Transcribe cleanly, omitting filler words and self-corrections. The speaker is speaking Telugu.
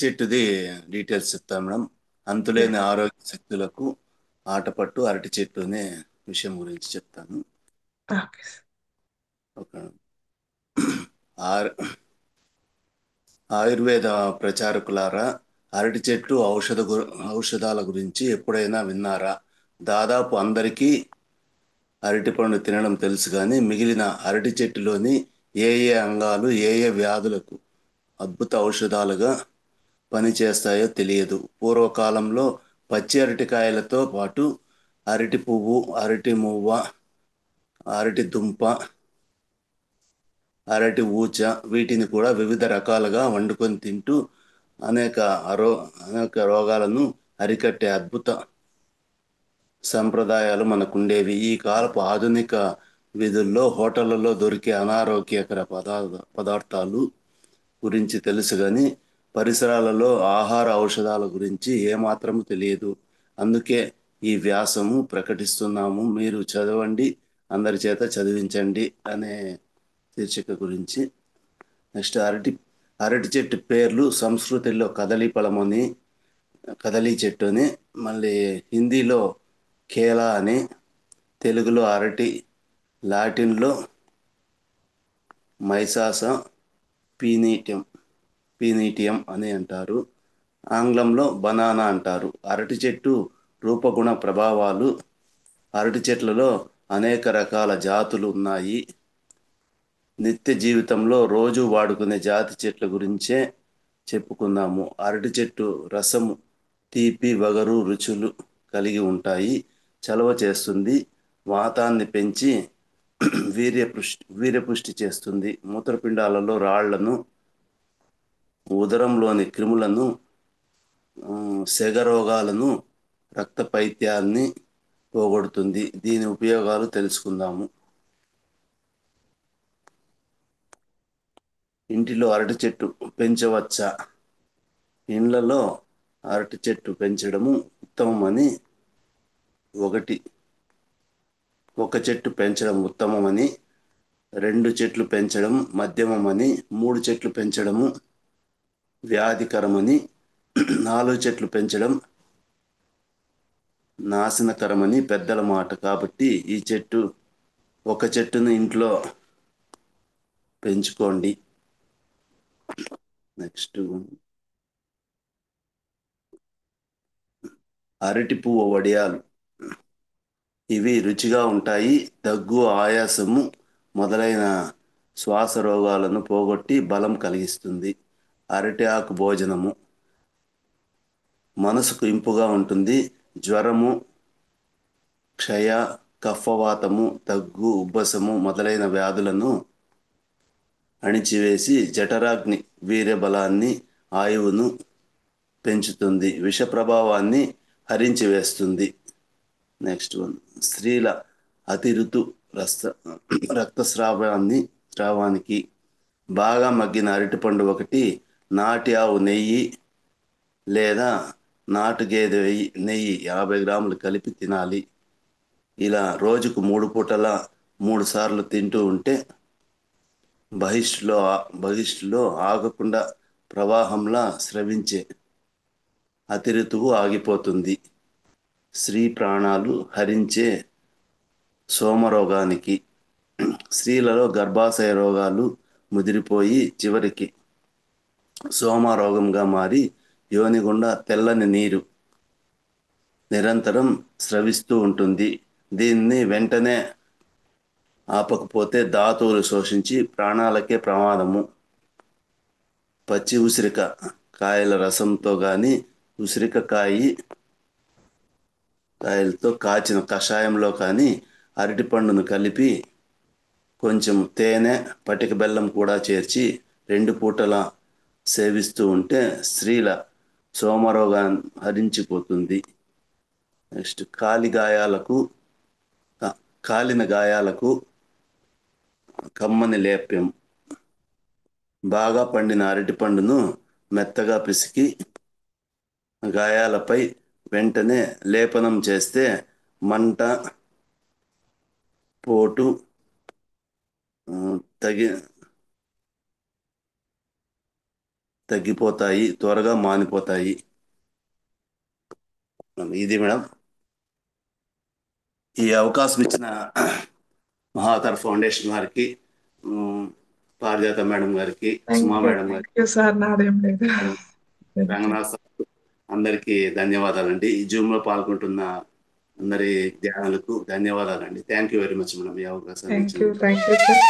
చెట్టుది డీటెయిల్స్ చెప్తాను మేడం. అంతులేని ఆరోగ్య శక్తులకు ఆటపట్టు అరటి చెట్టు అనే విషయం గురించి చెప్తాను. ఓకే. ఒక ఆర్ ఆయుర్వేద ప్రచారకులారా, అరటి చెట్టు ఔషధాల గురించి ఎప్పుడైనా విన్నారా? దాదాపు అందరికీ అరటిపండు తినడం తెలుసు కానీ మిగిలిన అరటి చెట్టులోని ఏ ఏ అంగాలు ఏ ఏ వ్యాధులకు అద్భుత ఔషధాలుగా పనిచేస్తాయో తెలియదు. పూర్వకాలంలో పచ్చి అరటికాయలతో పాటు అరటి పువ్వు, అరటి మువ్వ, అరటి దుంప, అరటి ఊచ వీటిని కూడా వివిధ రకాలుగా వండుకొని తింటూ అనేక అరో అనేక రోగాలను అరికట్టే అద్భుత సంప్రదాయాలు మనకుండేవి. ఈ కాలపు ఆధునిక విధుల్లో హోటళ్లలో దొరికే అనారోగ్యకర పదార్థాలు గురించి తెలుసు కానీ పరిసరాలలో ఆహార ఔషధాల గురించి ఏమాత్రం తెలియదు. అందుకే ఈ వ్యాసము ప్రకటిస్తున్నాము. మీరు చదవండి, అందరి చేత చదివించండి అనే శీర్షిక గురించి. నెక్స్ట్ అరటి చెట్టు పేర్లు. సంస్కృతిలో కదలీ చెట్టు అని, మళ్ళీ హిందీలో కేలా అని, తెలుగులో అరటి, లాటిన్లో మైసాస పీనీటియం పీనీటియం అని అంటారు. ఆంగ్లంలో బనానా అంటారు. అరటి చెట్టు రూపగుణ ప్రభావాలు. అరటి చెట్లలో అనేక రకాల జాతులు ఉన్నాయి. నిత్య జీవితంలో రోజు వాడుకునే జాతి చెట్ల గురించే చెప్పుకుందాము. అరటి చెట్టు రసము తీపి, వగరు రుచులు కలిగి ఉంటాయి. చలవ చేస్తుంది. వాతాన్ని పెంచి వీర్యపుష్టి చేస్తుంది. మూత్రపిండాలలో రాళ్లను, ఉదరంలోని క్రిములను, సెగ రోగాలను, రక్తపైత్యాన్ని పోగొడుతుంది. దీని ఉపయోగాలు తెలుసుకుందాము. ఇంటిలో అరటి చెట్టు పెంచవచ్చా? ఇండ్లలో అరటి చెట్టు పెంచడము ఉత్తమమని ఒకటి ఒక చెట్టు పెంచడం ఉత్తమమని, 2 చెట్లు పెంచడం మధ్యమమని, 3 చెట్లు పెంచడము వ్యాధికరమని, 4 చెట్లు పెంచడం నాశనకరమని పెద్దల మాట. కాబట్టి ఒక చెట్టును ఇంట్లో పెంచుకోండి. నెక్స్ట్ అరటి పువ్వు వడియాలు. ఇవి రుచిగా ఉంటాయి. దగ్గు, ఆయాసము మొదలైన శ్వాస రోగాలను పోగొట్టి బలం కలిగిస్తుంది. అరటి ఆకు భోజనము మనసుకు ఇంపుగా ఉంటుంది. జ్వరము, క్షయ, కఫవాతము, దగ్గు, ఉబ్బసము మొదలైన వ్యాధులను అణిచివేసి జఠరాగ్ని వీర్యబలాన్ని, ఆయువును పెంచుతుంది. విష ప్రభావాన్ని హరించి వేస్తుంది. నెక్స్ట్ వన్, స్త్రీల అతి ఋతు రక్త స్రావానికి బాగా మగ్గిన అరటిపండు ఒకటి, నాటి ఆవు నెయ్యి లేదా నాటు గేదె నెయ్యి 50 గ్రాములు కలిపి తినాలి. ఇలా రోజుకు 3 పూటల 3 సార్లు తింటూ ఉంటే బహిష్టులో ఆగకుండా ప్రవాహంలా స్రవించే అతి ఋతువు ఆగిపోతుంది. స్త్రీ ప్రాణాలు హరించే సోమరోగానికి. స్త్రీలలో గర్భాశయ రోగాలు ముదిరిపోయి చివరికి సోమరోగంగా మారి యోని గుండా తెల్లని నీరు నిరంతరం స్రవిస్తూ ఉంటుంది. దీన్ని వెంటనే ఆపకపోతే ధాతువులు శోషించి ప్రాణాలకే ప్రమాదము. పచ్చి ఉసిరిక కాయల రసంతో కానీ, కాయలతో కాచిన కషాయంలో కానీ అరటిపండును కలిపి కొంచెం తేనె, పటిక బెల్లం కూడా చేర్చి 2 పూటల సేవిస్తూ ఉంటే స్త్రీల సోమరోగం హరించిపోతుంది. నెక్స్ట్ కాలిన గాయాలకు కమ్మని లేప్యం. బాగా పండిన అరటిపండును మెత్తగా పిసికి గాయాలపై వెంటనే లేపనం చేస్తే మంట, పోటు తగి తగ్గిపోతాయి, త్వరగా మానిపోతాయి. ఇది మేడం. ఈ అవకాశం ఇచ్చిన మహాతర్ ఫౌండేషన్ వారికి, ఉమ్, పారిజాత మేడం గారికి, సుమా మేడం థ్యాంక్ గారికి, యూ సార్. నాదేం లేదు. Thank you. రంగనాథ్ సార్, అందరికీ ధన్యవాదాలండి. ఈ జూమ్ లో పాల్గొంటున్న అందరి ధ్యానులకు ధన్యవాదాలండి. Thank you very much madam, ఈ అవకాశాన్ని ఇచ్చినందుకు. Thank you sir.